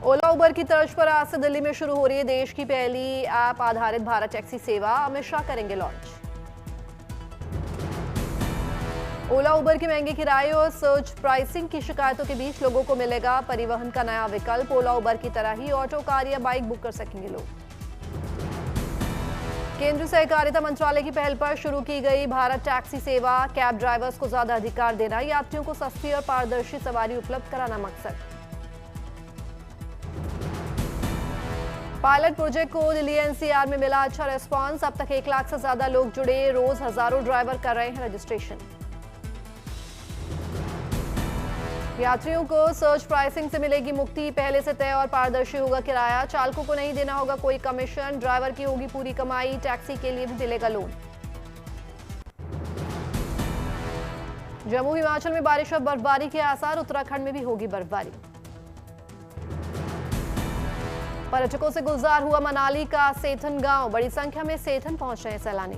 ओला उबर की तर्ज पर आज से दिल्ली में शुरू हो रही है देश की पहली ऐप आधारित भारत टैक्सी सेवा। अमित शाह करेंगे लॉन्च। ओला उबर की महंगे किराए और सर्च प्राइसिंग की शिकायतों के बीच लोगों को मिलेगा परिवहन का नया विकल्प। ओला उबर की तरह ही ऑटो, कार या बाइक बुक कर सकेंगे लोग। केंद्रीय सहकारिता मंत्रालय की पहल पर शुरू की गई भारत टैक्सी सेवा। कैब ड्राइवर्स को ज्यादा अधिकार देना, यात्रियों को सस्ती और पारदर्शी सवारी उपलब्ध कराना मकसद। पायलट प्रोजेक्ट को दिल्ली एनसीआर में मिला अच्छा रिस्पांस। अब तक 1 लाख से ज्यादा लोग जुड़े। रोज हजारों ड्राइवर कर रहे हैं रजिस्ट्रेशन। यात्रियों को सर्च प्राइसिंग से मिलेगी मुक्ति। पहले से तय और पारदर्शी होगा किराया। चालकों को नहीं देना होगा कोई कमीशन। ड्राइवर की होगी पूरी कमाई। टैक्सी के लिए भी मिलेगा लोन। जम्मू हिमाचल में बारिश और बर्फबारी के आसार। उत्तराखंड में भी होगी बर्फबारी। पर्यटकों से गुलजार हुआ मनाली का सेठन गांव। बड़ी संख्या में सेठन पहुंच रहे हैं सैलानी।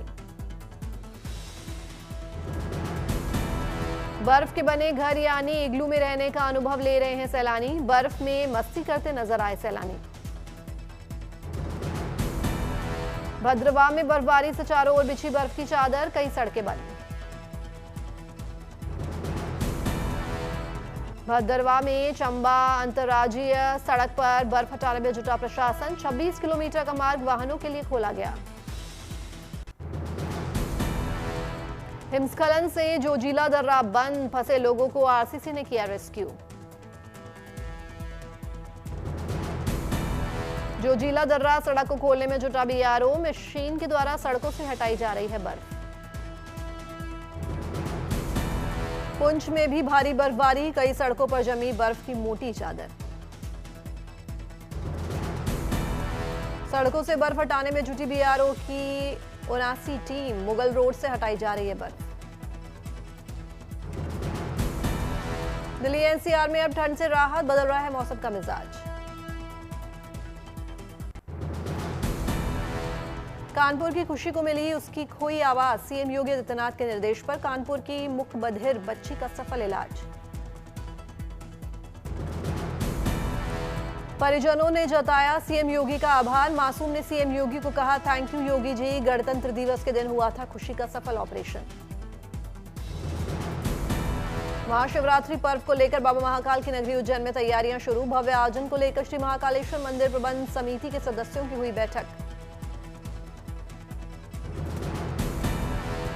बर्फ के बने घर यानी इग्लू में रहने का अनुभव ले रहे हैं सैलानी। बर्फ में मस्ती करते नजर आए सैलानी। भद्रवाह में बर्फबारी से चारों ओर बिछी बर्फ की चादर। कई सड़कें बंद। भद्रवाह में चंबा अंतर्राज्यीय सड़क पर बर्फ हटाने में जुटा प्रशासन। 26 किलोमीटर का मार्ग वाहनों के लिए खोला गया। हिमस्खलन से जोजिला दर्रा बंद। फंसे लोगों को आरसीसी ने किया रेस्क्यू। जोजिला दर्रा सड़क को खोलने में जुटा बीआरओ। मशीन के द्वारा सड़कों से हटाई जा रही है बर्फ। पुंछ में भी भारी बर्फबारी। कई सड़कों पर जमी बर्फ की मोटी चादर। सड़कों से बर्फ हटाने में जुटी बीआरओ की 79 टीम। मुगल रोड से हटाई जा रही है बर्फ। दिल्ली एनसीआर में अब ठंड से राहत। बदल रहा है मौसम का मिजाज। कानपुर की खुशी को मिली उसकी खोई आवाज। सीएम योगी आदित्यनाथ के निर्देश पर कानपुर की मुख बधिर बच्ची का सफल इलाज। परिजनों ने जताया सीएम योगी का आभार। मासूम ने सीएम योगी को कहा थैंक यू योगी जी। गणतंत्र दिवस के दिन हुआ था खुशी का सफल ऑपरेशन। महाशिवरात्रि पर्व को लेकर बाबा महाकाल की नगरी उज्जैन में तैयारियां शुरू। भव्य आयोजन को लेकर श्री महाकालेश्वर मंदिर प्रबंध समिति के सदस्यों की हुई बैठक।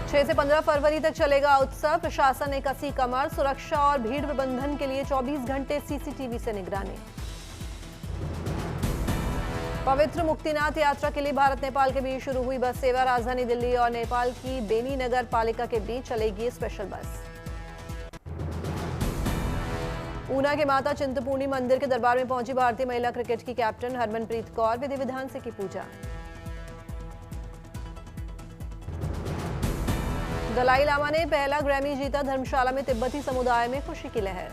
6 से 15 फरवरी तक चलेगा उत्सव। प्रशासन ने कसी कमर। सुरक्षा और भीड़ प्रबंधन के लिए 24 घंटे सीसीटीवी से निगरानी। पवित्र मुक्तिनाथ यात्रा के लिए भारत नेपाल के बीच शुरू हुई बस सेवा। राजधानी दिल्ली और नेपाल की बेनी नगर पालिका के बीच चलेगी स्पेशल बस। ऊना के माता चिंतपूर्णी मंदिर के दरबार में पहुंची भारतीय महिला क्रिकेट की कैप्टन हरमनप्रीत कौर। विधि विधान से की पूजा। दलाई लामा ने पहला ग्रैमी जीता। धर्मशाला में तिब्बती समुदाय में खुशी की लहर।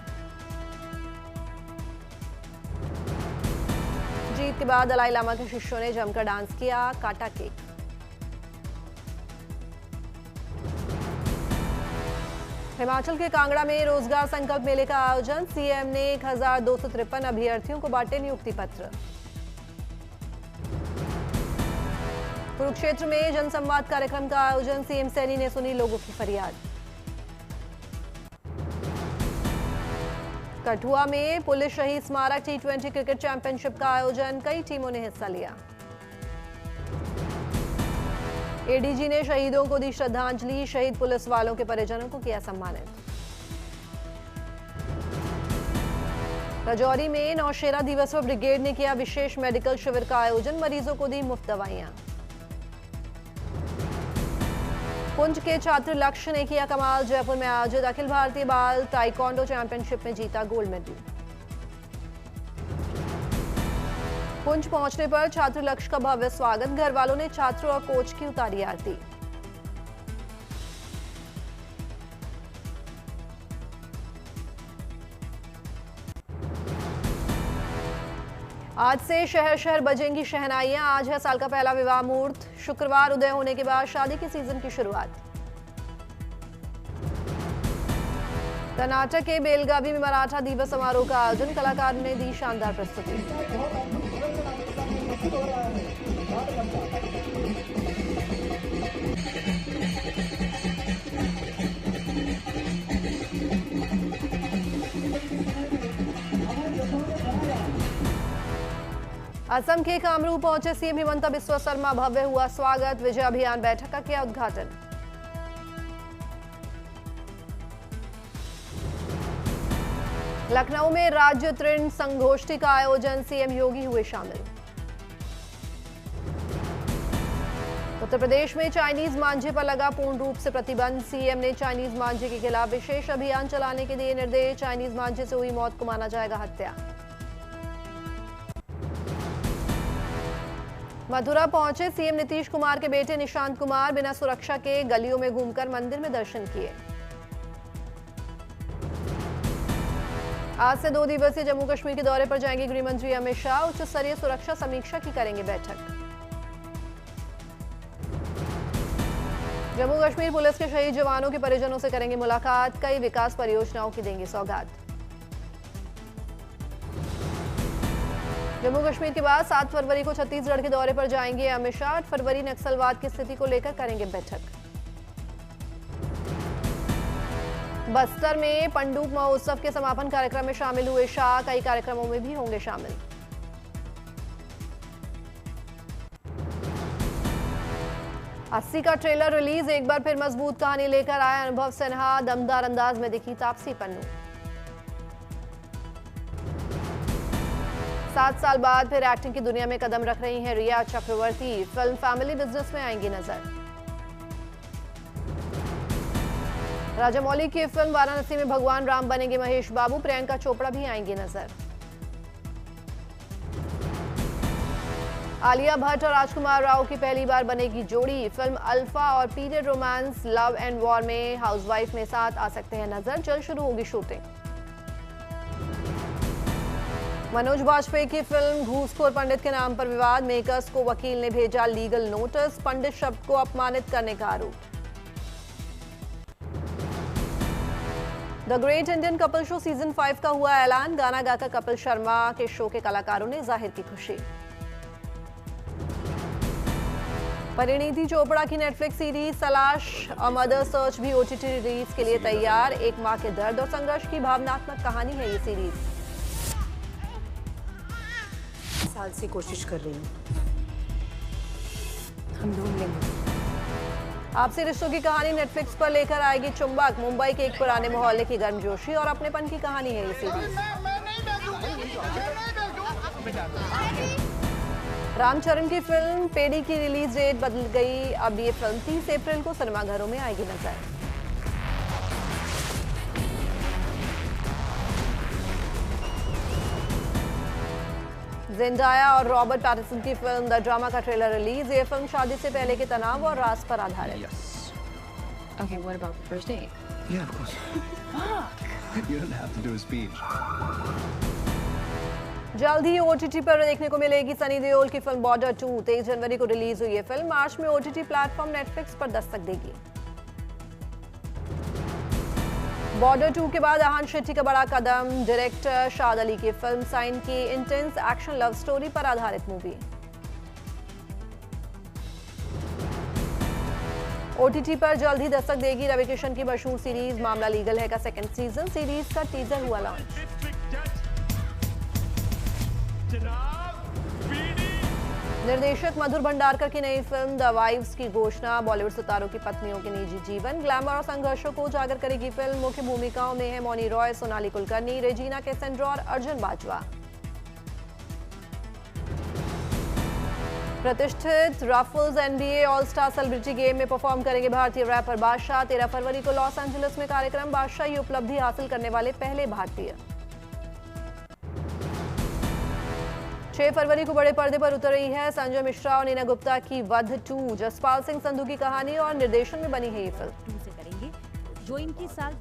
जीत के बाद दलाई लामा के शिष्यों ने जमकर डांस किया। काटा केक। हिमाचल के कांगड़ा में रोजगार संकल्प मेले का आयोजन। सीएम ने 1253 अभ्यर्थियों को बांटे नियुक्ति पत्र। कुरुक्षेत्र में जनसंवाद कार्यक्रम का आयोजन। सीएम सैनी ने सुनी लोगों की फरियाद। कठुआ में पुलिस शहीद स्मारक T20 क्रिकेट चैंपियनशिप का आयोजन। कई टीमों ने हिस्सा लिया। एडीजी ने शहीदों को दी श्रद्धांजलि। शहीद पुलिस वालों के परिजनों को किया सम्मानित। राजौरी में नौशेरा दिवस पर ब्रिगेड ने किया विशेष मेडिकल शिविर का आयोजन। मरीजों को दी मुफ्त दवाइयां। पुंछ के छात्र लक्ष्य ने किया कमाल। जयपुर में आयोजित अखिल भारतीय बाल ताइक्वांडो चैंपियनशिप में जीता गोल्ड मेडल। पुंछ पहुंचने पर छात्र लक्ष्य का भव्य स्वागत। घर वालों ने छात्र और कोच की उतारी आरती। आज से शहर शहर बजेंगी शहनाइयां। आज है साल का पहला विवाह मुहूर्त। शुक्रवार उदय होने के बाद शादी के सीजन की शुरुआत। कर्नाटक के बेलगावी में मराठा दिवस समारोह का आयोजन, कलाकार ने दी शानदार प्रस्तुति। असम के कामरूप पहुंचे सीएम हिमंता बिस्वा शर्मा, भव्य हुआ स्वागत, विजय अभियान बैठक का किया उद्घाटन। लखनऊ में राज्य तृण संगोष्ठी का आयोजन, सीएम योगी हुए शामिल। उत्तर प्रदेश में चाइनीज मांझे पर लगा पूर्ण रूप से प्रतिबंध, सीएम ने चाइनीज मांझे के खिलाफ विशेष अभियान चलाने के दिए निर्देश, चाइनीज मांझे से हुई मौत को माना जाएगा हत्या। मथुरा पहुंचे सीएम नीतीश कुमार के बेटे निशांत कुमार, बिना सुरक्षा के गलियों में घूमकर मंदिर में दर्शन किए। आज से 2 दिवसीय जम्मू कश्मीर के दौरे पर जाएंगे गृह मंत्री अमित शाह, उच्च स्तरीय सुरक्षा समीक्षा की करेंगे बैठक। जम्मू कश्मीर पुलिस के शहीद जवानों के परिजनों से करेंगे मुलाकात, कई विकास परियोजनाओं की देंगे सौगात। जम्मू कश्मीर के बाद 7 फरवरी को छत्तीसगढ़ के दौरे पर जाएंगे अमित शाह, 8 फरवरी नक्सलवाद की स्थिति को लेकर करेंगे बैठक। बस्तर में पंडुप महोत्सव के समापन कार्यक्रम में शामिल हुए शाह, कई कार्यक्रमों में भी होंगे शामिल। अस्सी का ट्रेलर रिलीज, एक बार फिर मजबूत कहानी लेकर आया अनुभव सिन्हा, दमदार अंदाज में दिखी तापसी पन्नू। 7 साल बाद फिर एक्टिंग की दुनिया में कदम रख रही हैं रिया चक्रवर्ती, फिल्म फैमिली बिजनेस में आएंगी नजर। राजामौली की फिल्म वाराणसी में भगवान राम बनेंगे महेश बाबू, प्रियंका चोपड़ा भी आएंगी नजर। आलिया भट्ट और राजकुमार राव की पहली बार बनेगी जोड़ी, फिल्म अल्फा और period romance love and war में हाउसवाइफ में साथ आ सकते हैं नजर, जल्द शुरू होगी शूटिंग। मनोज बाजपेयी की फिल्म घूसखोर पंडित के नाम पर विवाद, मेकर्स को वकील ने भेजा लीगल नोटिस, पंडित शब्द को अपमानित करने का आरोप। The great Indian couple show season 5 का हुआ ऐलान, गाना गाकर कपिल शर्मा के शो के कलाकारों ने जाहिर की खुशी। परिणीति चोपड़ा की नेटफ्लिक्स सीरीज तलाश अ मदर सर्च भी ओटीटी रिलीज के लिए तैयार, एक मां के दर्द और संघर्ष की भावनात्मक कहानी है ये सीरीज। साल से कोशिश कर रही हूँ, हम ढूंढ लेंगे। आपसी रिश्तों की कहानी नेटफ्लिक्स पर लेकर आएगी चुंबक, मुंबई के एक पुराने मोहल्ले की गर्मजोशी और अपनेपन की कहानी है ये सीरीज। रामचरण की फिल्म पेडी की रिलीज डेट बदल गई, अब ये फिल्म 30 अप्रैल को सिनेमाघरों में आएगी नजर। जेंडाया और रॉबर्ट पैटिसन की फिल्म द ड्रामा का ट्रेलर रिलीज, ये फिल्म शादी से पहले के तनाव और राज पर आधारित। Okay, what about the first date? Yeah, of course. You don't have to do a speech. जल्द ही ओटीटी पर देखने को मिलेगी सनी देओल की फिल्म बॉर्डर 2, 23 जनवरी को रिलीज हुई ये फिल्म मार्च में ओटीटी प्लेटफॉर्म नेटफ्लिक्स पर दस्तक देगी। बॉर्डर 2 के बाद आहान शेट्टी का बड़ा कदम, डायरेक्टर शाद अली की फिल्म साइन की इंटेंस एक्शन लव स्टोरी पर आधारित मूवी। ओटीटी पर जल्द ही दस्तक देगी रवि किशन की मशहूर सीरीज मामला लीगल है का 2nd सीजन, सीरीज का टीजर हुआ लॉन्च। निर्देशक मधुर भंडारकर की नई फिल्म द वाइव्स की घोषणा, बॉलीवुड सितारों की पत्नियों के निजी जीवन, ग्लैमर और संघर्षों को उजागर करेगी फिल्म। मुख्य भूमिकाओं में है मौनी रॉय, सोनाली कुलकर्णी, रेजीना कैसेंड्रा और अर्जुन बाजवा। प्रतिष्ठित ruffles NBA all star celebrity game में परफॉर्म करेंगे भारतीय रैपर बादशाह, 13 फरवरी को लॉस एंजलिस में कार्यक्रम, बादशाह ये उपलब्धि हासिल करने वाले पहले भारतीय। 6 फरवरी को बड़े पर्दे पर उतर रही है संजय मिश्रा और नीना गुप्ता की वध 2, जसपाल सिंह संधू की कहानी और निर्देशन में बनी है ये फिल्म। से करेंगे जो इनकी साल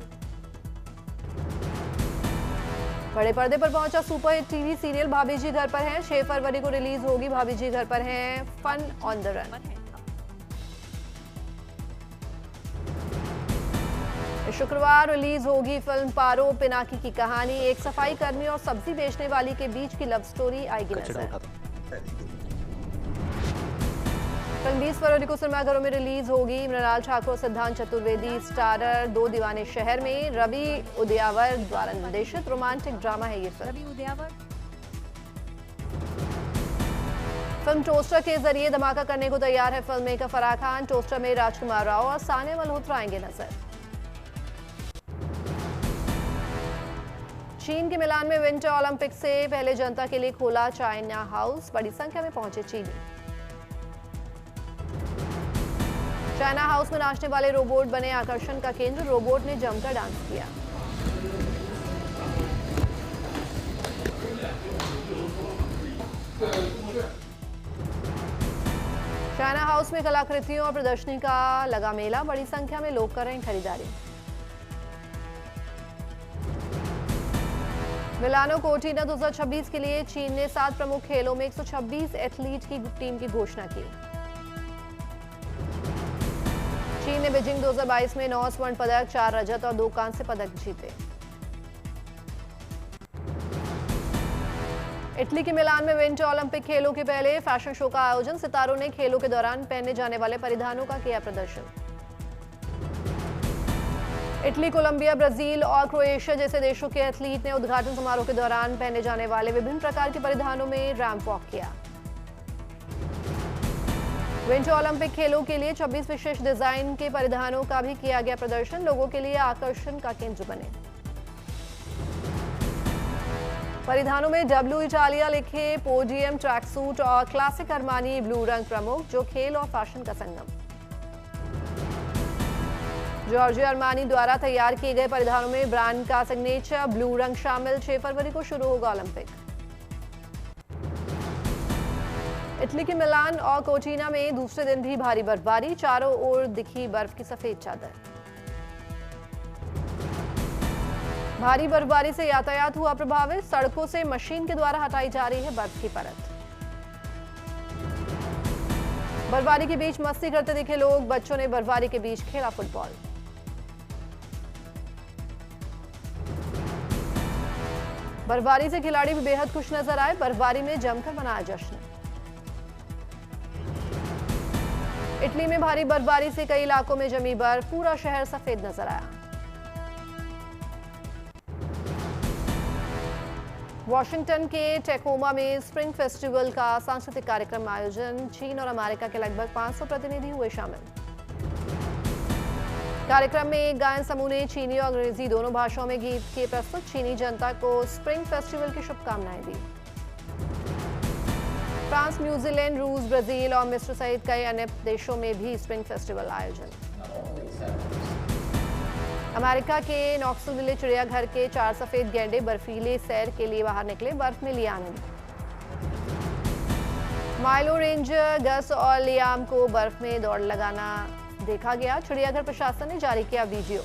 बड़े पर्दे पर पहुंचा सुपरहिट टीवी सीरियल भाभी जी घर पर हैं, 6 फरवरी को रिलीज होगी भाभी जी घर पर हैं, फन ऑन द रन। शुक्रवार रिलीज होगी फिल्म पारो पिनाकी की कहानी। एक सफाई कर्मी और सब्जी बेचने वाली के बीच की लव स्टोरी आएगी नजर। फिल्म 20 फरवरी को सिनेमाघरों में रिलीज होगी। मृणाल ठाकुर, सिद्धांत चतुर्वेदी स्टारर। दो दीवाने शहर में रवि उदयावर द्वारा निर्देशित रोमांटिक ड्रामा है ये फिल्म। रवि उदयावर फिल्म टोस्टर के जरिए धमाका करने को तैयार है film maker Farah Khan. Toaster में राजकुमार राव और सानिया मल्होत्रा आएंगे नजर। चीन के मिलान में विंटर ओलंपिक से पहले जनता के लिए खोला चाइना हाउस। बड़ी संख्या में पहुंचे चीनी। चाइना हाउस में नाचने वाले रोबोट बने आकर्षण का केंद्र। रोबोट ने जमकर डांस किया। चाइना हाउस में कलाकृतियों और प्रदर्शनी का लगा मेला। बड़ी संख्या में लोग कर रहे हैं खरीदारी। मिलानो कोर्टिना 2026 के लिए चीन ने 7 प्रमुख खेलों में 126 एथलीट की टीम की घोषणा की। चीन ने बीजिंग 2022 में 9 स्वर्ण पदक, 4 रजत और 2 कांस्य पदक जीते। इटली के मिलान में विंटर ओलंपिक खेलों के पहले फैशन शो का आयोजन। सितारों ने खेलों के दौरान पहने जाने वाले परिधानों का किया प्रदर्शन। इटली, कोलंबिया, ब्राजील और क्रोएशिया जैसे देशों के एथलीट ने उद्घाटन समारोह के दौरान पहने जाने वाले विभिन्न प्रकार के परिधानों में रैंप वॉक किया। विंटर ओलंपिक खेलों के लिए 26 विशेष डिजाइन के परिधानों का भी किया गया प्रदर्शन। लोगों के लिए आकर्षण का केंद्र बने। परिधानों में डब्ल्यू इटालिया लिखे पोडियम ट्रैक सूट और क्लासिक अरमानी ब्लू रंग प्रमुख, जो खेल और फैशन का संगम। जॉर्जियो अरमानी द्वारा तैयार किए गए परिधानों में ब्रांड का सिग्नेचर ब्लू रंग शामिल। 6 फरवरी को शुरू होगा ओलंपिक। इटली के मिलान और कोर्टिना में दूसरे दिन भी भारी बर्फबारी। चारों ओर दिखी बर्फ की सफेद चादर। भारी बर्फबारी से यातायात हुआ प्रभावित। सड़कों से मशीन के द्वारा हटाई जा रही है बर्फ की परत। बर्फबारी के बीच मस्ती करते दिखे लोग। बच्चों ने बर्फबारी के बीच खेला फुटबॉल। बर्फबारी से खिलाड़ी भी बेहद खुश नजर आए। बर्फबारी में जमकर मनाया जश्न। इटली में भारी बर्फबारी से कई इलाकों में जमी बर्फ। पूरा शहर सफेद नजर आया। वॉशिंगटन के टेकोमा में स्प्रिंग फेस्टिवल का सांस्कृतिक कार्यक्रम आयोजन। चीन और अमेरिका के लगभग 500 प्रतिनिधि हुए शामिल। कार्यक्रम में एक गायन समूह ने चीनी और अंग्रेजी दोनों भाषाओं में गीत किए प्रस्तुत। चीनी जनता को स्प्रिंग फेस्टिवल की शुभकामनाएं दी। फ्रांस, न्यूजीलैंड, रूस, ब्राजील और मिस्र सहित कई अन्य देशों में भी स्प्रिंग फेस्टिवल आयोजन। अमेरिका के नॉक्सविले चिड़ियाघर के 4 सफेद गैंडे बर्फीले सैर के लिए बाहर निकले। बर्फ में लिया आनंद। माइलो रेंजर गस और लियाम को बर्फ में दौड़ लगाना देखा गया। चिड़ियाघर प्रशासन ने जारी किया वीडियो।